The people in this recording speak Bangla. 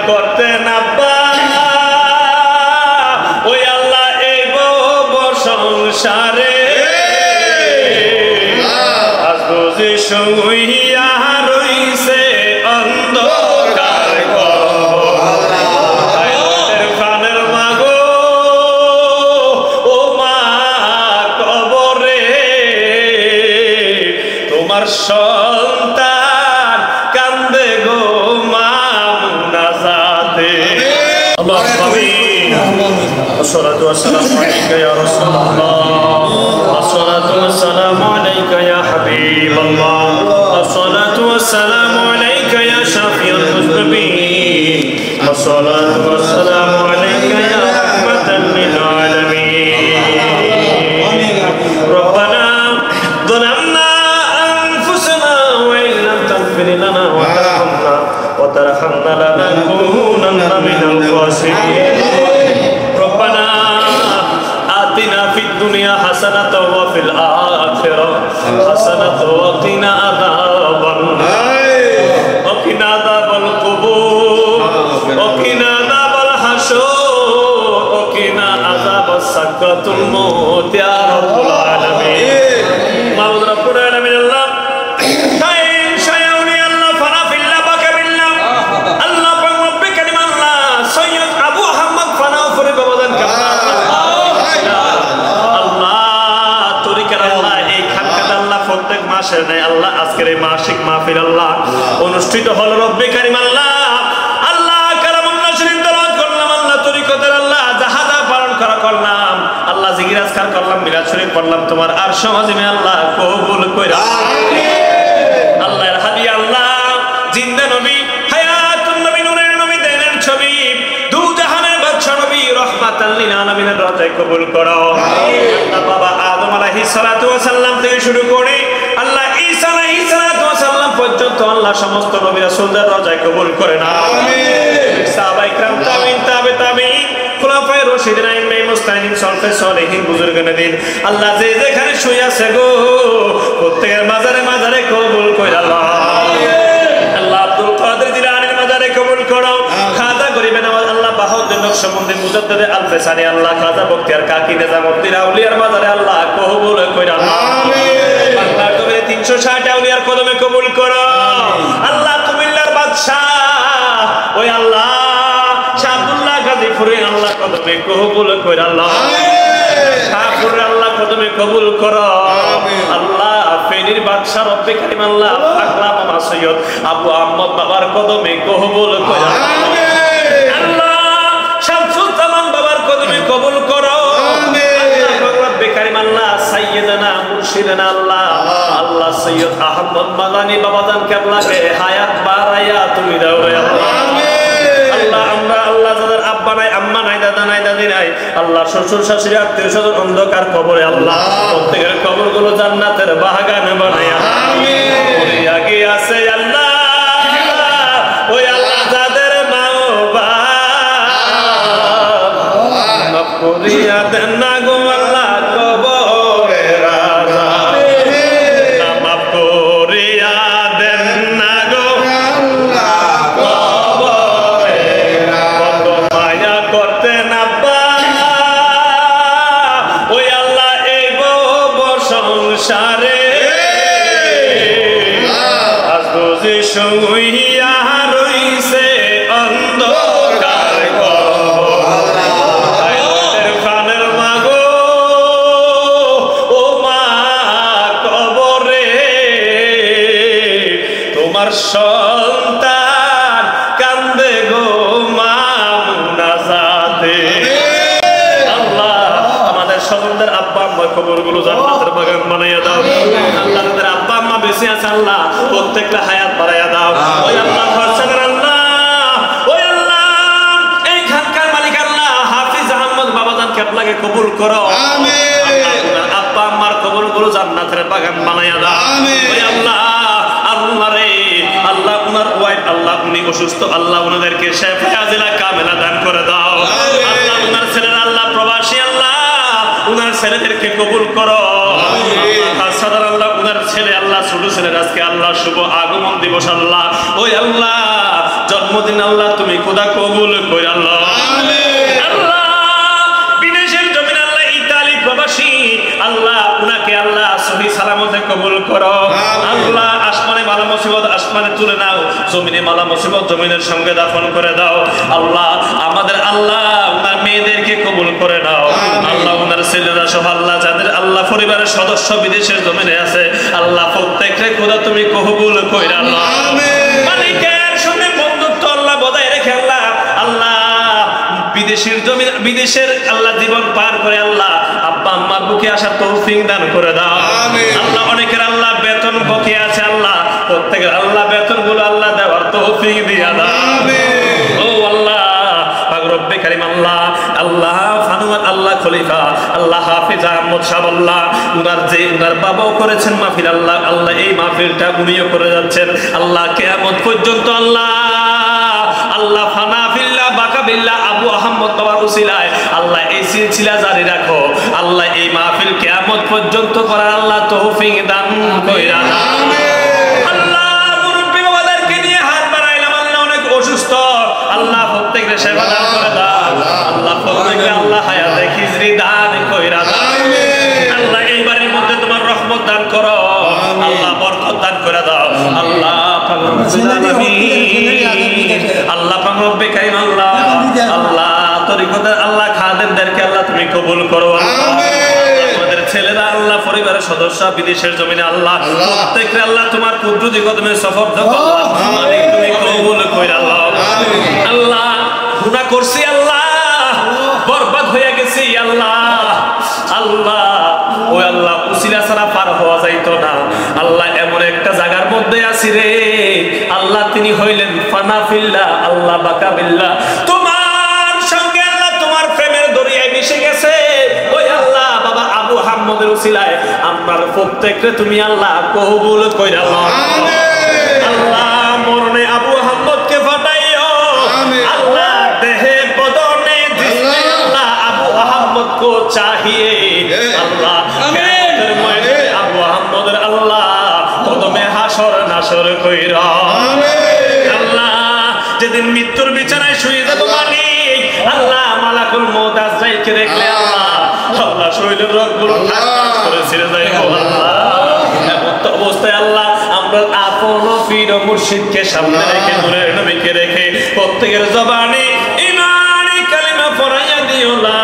করতেন আব্বা ওই আল্লাহ এই সংসারে আজ বুঝি শুইয়া রইছে অন্ধকার কবরের প্রাণের মাগো ও মা কবরে তোমার সন্তান কান্দে গো মা মুনাজাতে আল্লাহুম্মা আমিন والصلاة والسلام عليك يا رسول الله والصلاة والسلام عليك يا حبيب الله والصلاة والسلام عليك يا شفيع المذنبين والصلاة والسلام عليك يا رحمة للعالمين ربنا ظلمنا أنفسنا وإن لم تغفر لنا وترحمنا لنكونن من الخاسرين ربنا آتنا في الدنيا حسنة وفي الآخرة حسنة وقنا عذاب النار وقنا عذاب القبور وقنا عذاب الحشر وقنا عذاب سكرة الموت يا رب العالمين مولا رب العالمين الله আল্লাহ আজকের এই মাসিক মাহফিল আল্লাহ অনুষ্ঠিত হলো রব্বে কারীম আল্লাহ আল্লাহ কালামুল্লাহ শরীফ তেলাওয়াত করলাম আল্লাহ তরিকতের আল্লাহ জাহাদা পালন করা করলাম আল্লাহ জিকির আজকার করলাম মিলাদ শরীফ পড়লাম তোমার আরশ আজিমে আল্লাহ কবুল কইরা আমিন আল্লাহর হাদিয়া আল্লাহ জিন্দা নবী হায়াতুন নবী নূরের নবী দেনের ছবি দু জাহানের বাদশা নবী রাহমাতাল লিল আলামিনের রওজায় কবুল করো আমিন আল্লাহ বাবা আদম আলাইহিস সালাতু ওয়াস সালাম থেকে শুরু করে আল্লাহ ঈসা আলাইহিস সালাতু ওয়াস সালাম পর্যন্ত আল্লাহ সমস্ত নবী রাসূলদের রওজায় কবুল করে না আমিন সাহাবায়ে کرام তাবিঈন তাবিঈন খুলাফায়ে রাশিদিন আইম্মায়ে মুস্তাহিদিন সলফে সালেহিন বুজুর্গানে দিন আল্লাহ যে যেখানে শুয়ে আছে গো প্রত্যেকের মাজারে মাজারে কবুল কইরা আল্লাহ আল্লাহ আব্দুল কাদের জিলানীর মাজারে কবুল করো খাজা গরিবে নওয়াজ আল্লাহ বাহাউদ্দিন নকশবন্দি মুজাদ্দিদ আল ফেসানি আল্লাহ খাজা বখতিয়ার কাকি নিজামউদ্দিন আউলিয়ার মাজারে আল্লাহ কবুল কইরা আমিন আল্লাহ তুমি 360 আউলিয়ার কদমে কবুল করো আল্লাহ কুমিল্লার বাদশা ওই আল্লাহ শাহ আব্দুল্লাহ গাজীপুরে আল্লাহ কদমে কবুল কইরা আল্লাহ আমিন ঠাকুর আল্লাহ কদমে কবুল করো আমিন আল্লাহ ফেনীর বাদশা রব্বে কারীম আল্লাহ পাগলা মামা সৈয়দ আবু আহমদ বাবার কদমে কবুল কইরা আমিন আল্লাহ শামসুল জামান বাবার কদমে কবুল করো আমিন আল্লাহ রব্বে কারীম আল্লাহ সাইয়্যিদানা মুর্শিদানা আল্লাহ আল্লাহ সৈয়দ আহমদ মাদানী বাবাজান কেবলাকে হায়াত বাড়াইয়া তুমি দাও রে আল্লাহ আমিন আল্লাহ আমরা আল্লাহ যাদের আব্বা নাই আম্মা নাই দাদা নাই দাদি নাই আল্লাহ শ্বশুর শাশুড়ি আত্মীয় স্বজন অন্ধকার কবরে আল্লাহ প্রত্যেকের কবরগুলো জান্নাতের বাগান বানাইয়া আমিন ওরে আগে আছে আল্লাহ ওই আল্লাহ যাদের মা বাবা মাফ করিয়া দেন না গো আল্লাহ কবরে রাজা মাফ করিয়া দেন না গো আল্লাহ কবরে কত মায়া করতেন আব্বা ওই আল্লাহ এই সংসারে আজ বুঝি শুইয়া রইছে অন্ধকার কবরের প্রাণের মাগো ও মা কবরে তোমার সন্তান কান্দে গো মা মুনাজাতে আল্লাহ আমাদের সকলদের আব্বা আম্মার কবরগুলো জান্নাতের বাগান বানাইয়া দাও আল্লাহ তাদের আব্বা আম্মা বেঁচে আছে আল্লাহ প্রত্যেকটা হায়াত বাড়াইয়া দাও ওই আল্লাহ ফরসাদের আল্লাহ ওই আল্লাহ এই খানকার মালিক আল্লাহ হাফিজ আহমদ বাবাজান কেবলাকে কবুল করো আমিন আব্বা আম্মার কবরগুলো জান্নাতের বাগান বানাইয়া দাও আমিন ওই আল্লাহ আল্লাহ রে আল্লাহ উনার ওয়াইফ আল্লাহ উনি অসুস্থ আল্লাহ উনাদেরকে শিফা আজিলা কামেলা দান করে দাও আল্লাহ উনার ছেলেরা আল্লাহ প্রবাসী আল্লাহ উনার ছেলেদেরকে কবুল করো খাসাদার আল্লাহ উনার ছেলে আল্লাহ ছোট ছেলের আজকে আল্লাহ শুভ আগমন দিবস আল্লাহ ওই আল্লাহ জন্মদিন আল্লাহ তুমি খোদা কবুল করে আল্লাহ। আল্লাহ বিদেশের জমিন আল্লাহ ইতালি প্রবাসী আল্লাহ উনাকে আল্লাহ সহি সালামতে কবুল করো আল্লাহ। আসমানে মালা মুসিবত আসমানে তুলে নাও, জমিনে মালা মুসিবত জমিনের সঙ্গে দাফন করে দাও আল্লাহ। আমাদের আল্লাহ উনার মেয়েদেরকে কবুল করে নাও আল্লাহ। উনার ছেলেরা সব আল্লাহ যাদের আল্লাহ পরিবারের সদস্য বিদেশের জমিনে আছে আল্লাহ প্রত্যেককে খোদা তুমি কবুল কইরা আল্লাহ। মালিকের সঙ্গে বন্ধুত্ব আল্লাহ বজায় রেখে আল্লাহ আল্লাহ বিদেশের জমি বিদেশের আল্লাহ জীবন পার করে আল্লাহ আব্বা আম্মার বুকে আসার তৌফিক দান করে দাও আল্লাহ। অনেকের আল্লাহ বেতন বকে আছে আল্লাহ, প্রত্যেকের আল্লাহ বেতন গুলো আল্লাহ দেওয়ার তৌফিক দিয়া দাও ও আল্লাহ। রব্বে কারীম আল্লাহ আল্লাহ ফানুয়ার আল্লাহ খলিফা আল্লাহ হাফিজ আহমদ সাহেব আল্লাহ উনার বাবাও করেছেন মাহফিল আল্লাহ আল্লাহ এই মাহফিলটা উনিও করে যাচ্ছেন আল্লাহ কিয়ামত পর্যন্ত আল্লাহ আল্লাহ ফানা ফিল্লাহ বাকা বিল্লাহ আবু আহমদ বাবার উসিলায় আল্লাহ এই সিলসিলা জারি রাখো আল্লাহ। এই মাহফিল কিয়ামত পর্যন্ত করার আল্লাহ তৌফিক দান কইরা আল্লাহ। মুরব্বি বাবাদেরকে নিয়ে হাত বাড়াইলাম আল্লাহ, অনেক অসুস্থ আল্লাহ প্রত্যেককে সেবা দান করে দাও আল্লাহ। প্রত্যেককে আল্লাহ হায়াতে খিজরি দান কইরা দাও আল্লাহ। এই বাড়ির মধ্যে তোমার রহমত দান করো আল্লাহ, বরকত দান করে দাও আল্লাহ। আল্লাহ রব্বে কারীম আল্লাহ আল্লাহ তরিকতের আল্লাহ খাদেমদেরকে আল্লাহ তুমি কবুল করো আমাদের ছেলেরা আল্লাহ পরিবারের সদস্য বিদেশের জমিনে আল্লাহ প্রত্যেককে আল্লাহ তোমার কুদরতি কদমে সফর দাও মালিক তুমি কবুল কইরা আল্লাহ। আল্লাহ গুনাহ করছি আল্লাহ, বরবাদ হয়ে গেছি আল্লাহ আল্লাহ। ও আল্লাহ উসিলা ছাড়া পার হওয়া যাইতো না আল্লাহ। এমন একটা জায়গার মধ্যে আছি রে আল্লাহ, তিনি হইলেন ফানা ফিল্লাহ আল্লাহ বাকা বিল্লাহ। তোমার সঙ্গে আল্লাহ তোমার প্রেমের দরিয়ায় মিশে গেছে ওই আল্লাহ বাবা আবু আহমদের উসিলায় আপনার প্রত্যেককে তুমি আল্লাহ কবুল কইরা আল্লাহ। আল্লাহ মরণে আবু আহমদকে ফাটাইও আল্লাহ, দেহে বদনে দিলে আল্লাহ আবু আহমদ কো চাহিয়ে আল্লাহ। কিয়ামতের ময়দানে আবু আহমদের আল্লাহ কদমে হাসর নাসর কইরা আল্লাহ। যেদিন মৃত্যুর বিছানায় শুয়ে যাব মালিক আল্লাহ মালাকুল মউত আজরাইলকে দেখলে আল্লাহ আল্লাহ শরীরের রগগুলো ঠাস ঠাস করে ছিঁড়ে যায় আল্লাহ। এমন তো অবস্থায় আল্লাহ আমরা আপন পীর মুর্শিদকে সামনে রেখে নূরের নবীকে রেখে প্রত্যেকের জবানে ঈমানি কালিমা পড়াইয়া দিও না